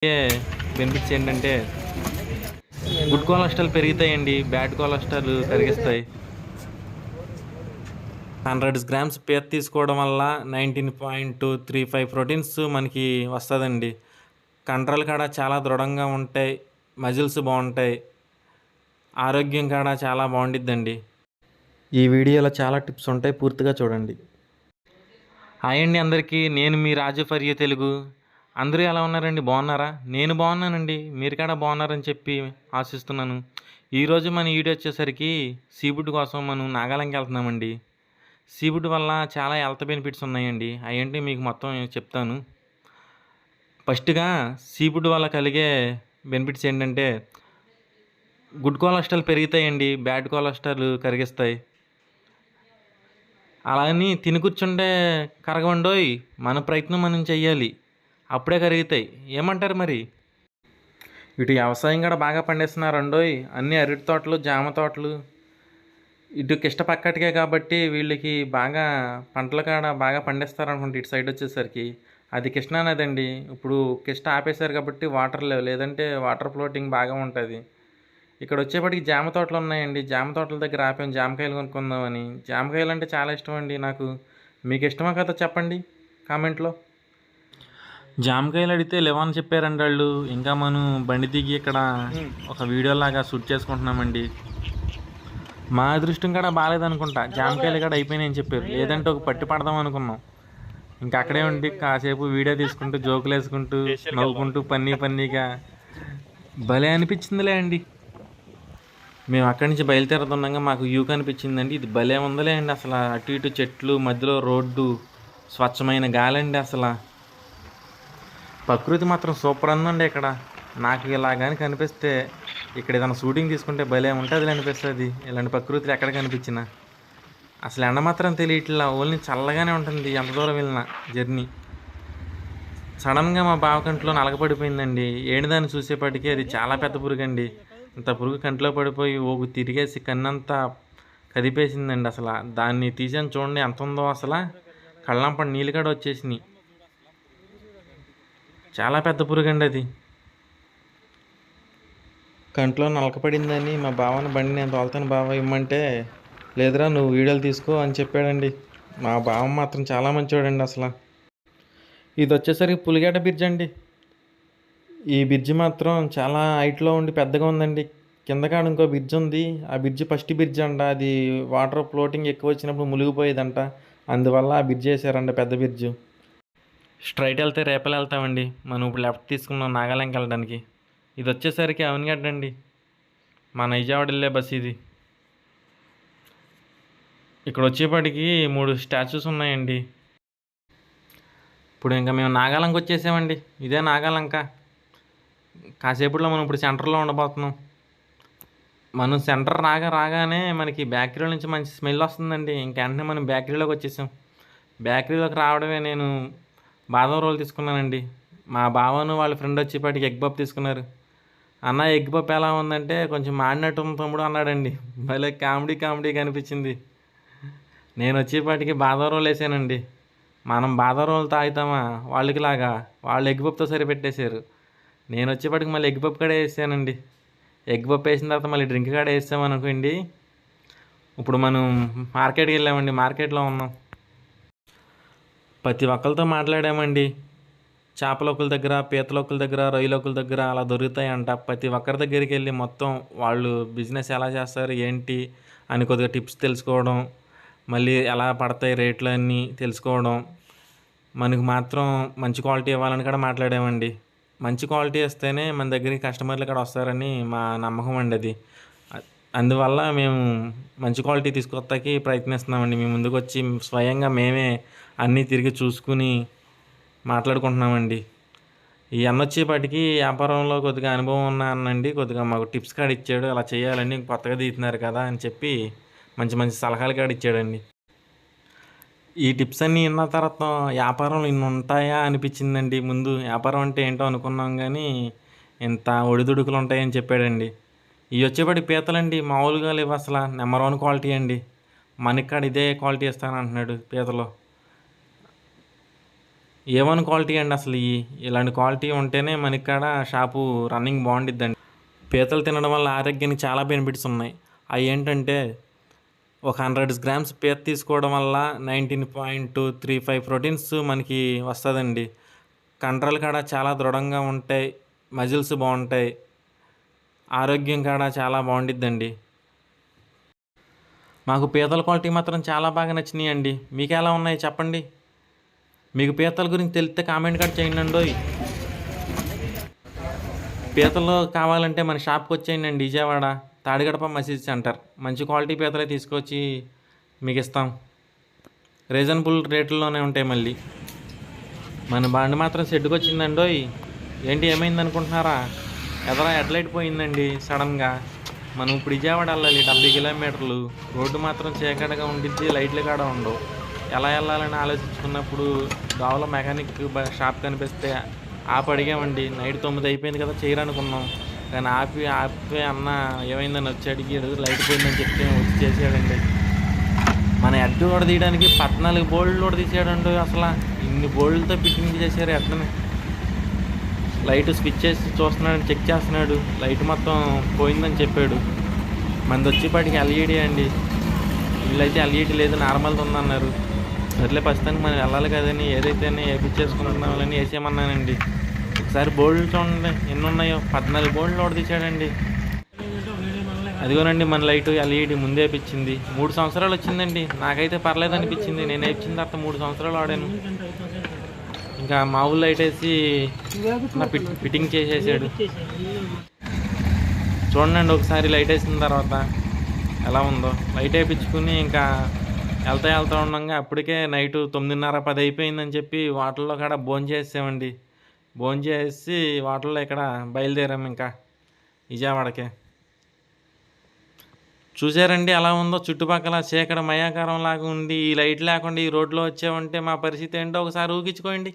Benefits ఏంటంటే good cholesterol పెరుగుతాయండి, bad cholesterol కరిగిస్తాయి. 100 గ్రామ్స్ పీత తీసుకోవడం వల్ల 19.35 ప్రోటీన్స్ మనకి వస్తుందండి. కండరాలు కూడా చాలా దృఢంగా ఉంటాయి, మజిల్స్ బాగుంటాయి, ఆరోగ్యం కూడా చాలా బాగుండిద్దండి. ఈ వీడియోలో చాలా టిప్స్ ఉంటాయి, పూర్తిగా చూడండి. హాయ్ అండి అందరికీ, నేను మీ రాజు ఫర్ యూ తెలుగు. అందరూ ఎలా ఉన్నారండి, బాగున్నారా? నేను బాగున్నానండి, మీరు కూడా బాగున్నారని చెప్పి ఆశిస్తున్నాను. ఈరోజు మన వీడియో వచ్చేసరికి సీఫుడ్ కోసం మనం నాగాలాండ్కి వెళ్తున్నామండి. సీఫుడ్ వల్ల చాలా హెల్త్ బెనిఫిట్స్ ఉన్నాయండి, అవేంటి మీకు మొత్తం చెప్తాను. ఫస్ట్గా సీఫుడ్ వల్ల కలిగే బెనిఫిట్స్ ఏంటంటే గుడ్ కొలెస్ట్రాల్ పెరుగుతాయండి, బ్యాడ్ కొలెస్ట్రాల్ కరిగిస్తాయి. అలా అని తిని కూర్చుంటే కరగవండోయ్, మన ప్రయత్నం మనం చెయ్యాలి, అప్పుడే కరుగుతాయి. ఏమంటారు మరి? ఇటు వ్యవసాయం కూడా బాగా పండిస్తున్నారండోయ్, అన్ని అరటి తోటలు, జామ తోటలు. ఇటు కిష్ట పక్కటికే కాబట్టి వీళ్ళకి బాగా పంటలు కాడ బాగా పండిస్తారనుకుంటే ఇటు సైడ్ వచ్చేసరికి. అది కృష్ణా నది అండి. ఇప్పుడు కిష్ట ఆపేశారు కాబట్టి వాటర్ లేవు, లేదంటే వాటర్ ఫ్లోటింగ్ బాగా ఉంటుంది. ఇక్కడ వచ్చేప్పటికి జామ తోటలు ఉన్నాయండి, జామ తోటల దగ్గర ఆపాము జామకాయలు కొనుక్కుందామని. జామకాయలు అంటే చాలా ఇష్టం అండి నాకు. మీకు ఇష్టమా కదా చెప్పండి కామెంట్లో. జామకాయలు అడిగితే లేవని చెప్పారండి వాళ్ళు. ఇంకా మనం బండి దిగి ఇక్కడ ఒక వీడియోలాగా షూట్ చేసుకుంటున్నామండి. మా అదృష్టం కూడా బాగాలేదనుకుంటా, జామకాయలు కూడా అయిపోయినాయని చెప్పారు, లేదంటే ఒక పట్టి పడదాం అనుకున్నాం. ఇంకా అక్కడే ఉండి కాసేపు వీడియో తీసుకుంటూ జోకులు వేసుకుంటూ నవ్వుకుంటూ పన్నీగా భలే అనిపించిందిలే అండి. మేము అక్కడి నుంచి బయలుదేరుతుండగా మాకు వ్యూ కనిపించిందండి. ఇది భలే ఉందలే అండి, అసలు అటు ఇటు చెట్లు మధ్యలో రోడ్డు, స్వచ్ఛమైన గాలండి. అసలు ప్రకృతి మాత్రం సూపర్ ఉందండి ఇక్కడ. నాకు ఇలా కానీ కనిపిస్తే ఇక్కడ ఏదైనా షూటింగ్ తీసుకుంటే భలే ఉంటుంది అనిపిస్తుంది. ఇలాంటి ప్రకృతిలో ఎక్కడ కనిపించినా అసలు ఎండ మాత్రం తెలియట్లా, ఓన్లీ చల్లగానే ఉంటుంది ఎంత దూరం వెళ్ళినా జర్నీ. సడన్గా మా బావ కంట్లో నలగపడిపోయిందండి. ఏంటిదాన్ని చూసేపటికి అది చాలా పెద్ద పురుగు అండి. ఇంత పురుగు కంట్లో పడిపోయి ఓగు తిరిగేసి కన్నంతా కదిపేసిందండి. అసలు దాన్ని తీసాను చూడండి ఎంత ఉందో, అసలు కళ్ళంపడి నీళ్ళు కూడా వచ్చేసినాయి. చాలా పెద్ద పురుగు అండి అది. కంట్లో నలకపడిందని మా బావని బండి నేను తోలుతాను బావ ఇమ్మంటే, లేదురా నువ్వు వీడియోలు తీసుకో అని చెప్పాడండి. మా బావ మాత్రం చాలా మంచివాడండి అసలు. ఇది వచ్చేసరికి పులిగేట బ్రిడ్జ్ అండి. ఈ బ్రిడ్జ్ మాత్రం చాలా హైట్లో ఉండి పెద్దగా ఉందండి. కిందకాడ ఇంకో బ్రిడ్జ్ ఉంది, ఆ బ్రిడ్జ్ ఫస్ట్ బ్రిడ్జ్ అంట. అది వాటర్ ఫ్లోటింగ్ ఎక్కువ వచ్చినప్పుడు మునిగిపోయేదంట, అందువల్ల ఆ బ్రిడ్జ్ వేసారంట, పెద్ద బ్రిడ్జ్. స్ట్రైట్ వెళ్తే రేపలు వెళ్తామండి. మనం ఇప్పుడు లెఫ్ట్ తీసుకున్నాం నాగాలాండ్కి వెళ్ళడానికి. ఇది వచ్చేసరికి అవనిగడ్డ అండి, మా నైజావాడ వెళ్ళే బస్ ఇది. ఇక్కడ వచ్చేప్పటికి 3 స్టాచ్యూస్ ఉన్నాయండి. ఇప్పుడు ఇంకా మేము నాగాలంక వచ్చేసామండి. ఇదే నాగాలంక. కాసేపట్లో మనం ఇప్పుడు సెంటర్లో ఉండబోతున్నాం. మనం సెంటర్ రాగానే మనకి బేకరీలో నుంచి మంచి స్మెల్ వస్తుందండి. ఇంకా వెంటనే మనం బేకరీలోకి వచ్చేసాం. బేకరీలోకి రావడమే నేను బాదం రోల్ తీసుకున్నానండి. మా బావను వాళ్ళ ఫ్రెండ్ వచ్చేపాటికి ఎగ్ పప్ తీసుకున్నారు. అన్న ఎగ్ పప్ ఎలా ఉందంటే కొంచెం మాడినట్టు ఉంది తమ్ముడు అన్నాడండి. భలే కామెడీగా అనిపించింది. నేను వచ్చేపాటికి బాదం రోల్ వేసానండి. మనం బాదం రోల్ తాగుతామా వాళ్ళకి లాగా, వాళ్ళు ఎగ్ పప్తో సరిపెట్టేశారు. నేను వచ్చేపాటికి మళ్ళీ ఎగ్ పప్ కూడా వేసానండి. ఎగ్ పప్పు వేసిన తర్వాత మళ్ళీ డ్రింక్ కూడా వేసామనుకోండి. ఇప్పుడు మనం మార్కెట్కి వెళ్ళామండి, మార్కెట్లో ఉన్నాం. ప్రతి ఒక్కరితో మాట్లాడామండి. చేపల ఒక్కల దగ్గర, పీతల ఒక్కల దగ్గర, రొయ్యల ఒక్కల దగ్గర అలా దొరుకుతాయంట. ప్రతి ఒక్కరి దగ్గరికి వెళ్ళి మొత్తం వాళ్ళు బిజినెస్ ఎలా చేస్తారు ఏంటి అని కొద్దిగా టిప్స్ తెలుసుకోవడం, మళ్ళీ ఎలా పడతాయి రేట్లు అన్నీ తెలుసుకోవడం. మనకు మాత్రం మంచి క్వాలిటీ ఇవ్వాలని కూడా మాట్లాడామండి. మంచి క్వాలిటీ ఇస్తేనే మన దగ్గరికి కస్టమర్లు కూడా వస్తారని మా నమ్మకం అండి అది. అందువల్ల మేము మంచి క్వాలిటీ తీసుకొస్తాకి ప్రయత్నిస్తున్నామండి. మీ ముందుకు వచ్చి స్వయంగా మేమే అన్నీ తిరిగి చూసుకుని మాట్లాడుకుంటున్నామండి. ఈ అన్న వచ్చేపాటికి వ్యాపారంలో కొద్దిగా అనుభవం ఉన్న అన్నండి, కొద్దిగా మాకు టిప్స్ కాడ ఇచ్చాడు. అలా చేయాలండి, కొత్తగా తీస్తున్నారు కదా అని చెప్పి మంచి సలహాలు కాడ ఇచ్చాడండి. ఈ టిప్స్ అన్నీ విన్న తర్వాత వ్యాపారంలో ఇన్ని ఉంటాయా అనిపించిందండి. ముందు వ్యాపారం అంటే ఏంటో అనుకున్నాం, కానీ ఇంత ఒడిదుడుకులు ఉంటాయని చెప్పాడండి. ఇవి వచ్చేపాటి పీతలండి మామూలుగా లేవు, అసలు నెంబర్ 1 క్వాలిటీ అండి. మనకి కాడ ఇదే క్వాలిటీ ఇస్తానంటున్నాడు పీతలో. ఏవన్ క్వాలిటీ అండి అసలు ఇలాంటి క్వాలిటీ ఉంటేనే మనకి కాడ షాపు రన్నింగ్ బాగుండిద్దండి. పీతలు తినడం వల్ల ఆరోగ్యానికి చాలా బెనిఫిట్స్ ఉన్నాయి. అవి ఏంటంటే ఒక 100 గ్రామ్స్ పీత తీసుకోవడం వల్ల 19.35 ప్రోటీన్స్ మనకి వస్తుందండి. కండరాలు కాడ చాలా దృఢంగా ఉంటాయి, మజిల్స్ బాగుంటాయి, ఆరోగ్యం కాడ చాలా బాగుండిద్దండి. మాకు పీతల క్వాలిటీ మాత్రం చాలా బాగా నచ్చినాయండి. మీకు ఎలా ఉన్నాయి చెప్పండి. మీకు పీతల గురించి తెలిస్తే కామెంట్ కూడా చేయండి. పీతలు కావాలంటే మన షాప్కి వచ్చేయండి, విజయవాడ తాడిగడప మసీద్ సెంటర్. మంచి క్వాలిటీ పీతలే తీసుకొచ్చి మీకు ఇస్తాం. రీజనబుల్ రేట్లలోనే ఉంటాయి. మళ్ళీ మన బండి మాత్రం షెడ్కి వచ్చిందండోయ్. ఏంటి ఏమైంది అనుకుంటున్నారా? ఎదరా హెడ్లైట్ పోయిందండి సడన్గా. మనం ఇప్పుడు విజయవాడ వెళ్ళాలి 70 కిలోమీటర్లు. రోడ్డు మాత్రం చీకటిగా ఉండిద్ది, లైట్లు కాడ ఉండవు. ఎలా వెళ్ళాలని ఆలోచించుకున్నప్పుడు దావలో మెకానిక్ షాప్ కనిపిస్తే ఆపి అడిగామండి. నైట్ 9 అయిపోయింది కదా చేయరనుకున్నాం, కానీ ఆపి అన్న ఏమైందని వచ్చి అడిగాడు. లైట్ పోయిందని చెప్తే వచ్చి చేసాడండి. మన హెడ్ కూడా తీయడానికి 14 బోల్డ్లు కూడా తీసాడండి. అసలు ఇన్ని బోల్డ్లతో ఫిట్టింగ్ చేశారు హెడ్ని. లైట్ స్విచ్ చేసి చూస్తున్నాడు, చెక్ చేస్తున్నాడు. లైట్ మొత్తం పోయిందని చెప్పాడు. మనది వచ్చేపాటికి ఎల్ఈడి అండి. వీళ్ళైతే ఎల్ఈడి లేదు, నార్మల్ది ఉందన్నారు. సర్లే ప్రస్తుతానికి మనం వెళ్ళాలి కదని ఏదైతే వేయించేసుకుంటున్నామని వేసేయమన్నానండి. ఒకసారి బోల్డ్లు చూడండి ఎన్ని ఉన్నాయో. 14 బోల్డ్లు కూడా తీసాడండి. అదిగోనండి మన లైట్ ఎల్ఈడి ముందే వేయించింది. 3 సంవత్సరాలు వచ్చిందండి. నాకైతే పర్లేదు అనిపించింది. నేను వేయించిన తర్వాత 3 సంవత్సరాలు వాడాను. ఇంకా మామూలు లైట్ వేసి నా ఫిట్టింగ్ చేసేసాడు. చూడండి ఒకసారి లైట్ వేసిన తర్వాత ఎలా ఉందో. లైట్ వేయించుకుని ఇంకా వెళ్తా ఉండగా అప్పటికే నైట్ 9:30 10 అయిపోయిందని చెప్పి వాటర్లో కాడ భోంచేసామండి. భోంచేసి వాటర్లో ఇక్కడ బయలుదేరాము ఇంకా విజయవాడకే. చూసారండి ఎలా ఉందో. చుట్టుపక్కల చీకటి మయాకారం లాగా ఉండి ఈ లైట్ లేకుండా ఈ రోడ్లో వచ్చామంటే మా పరిస్థితి ఏంటో ఒకసారి ఊహించుకోండి.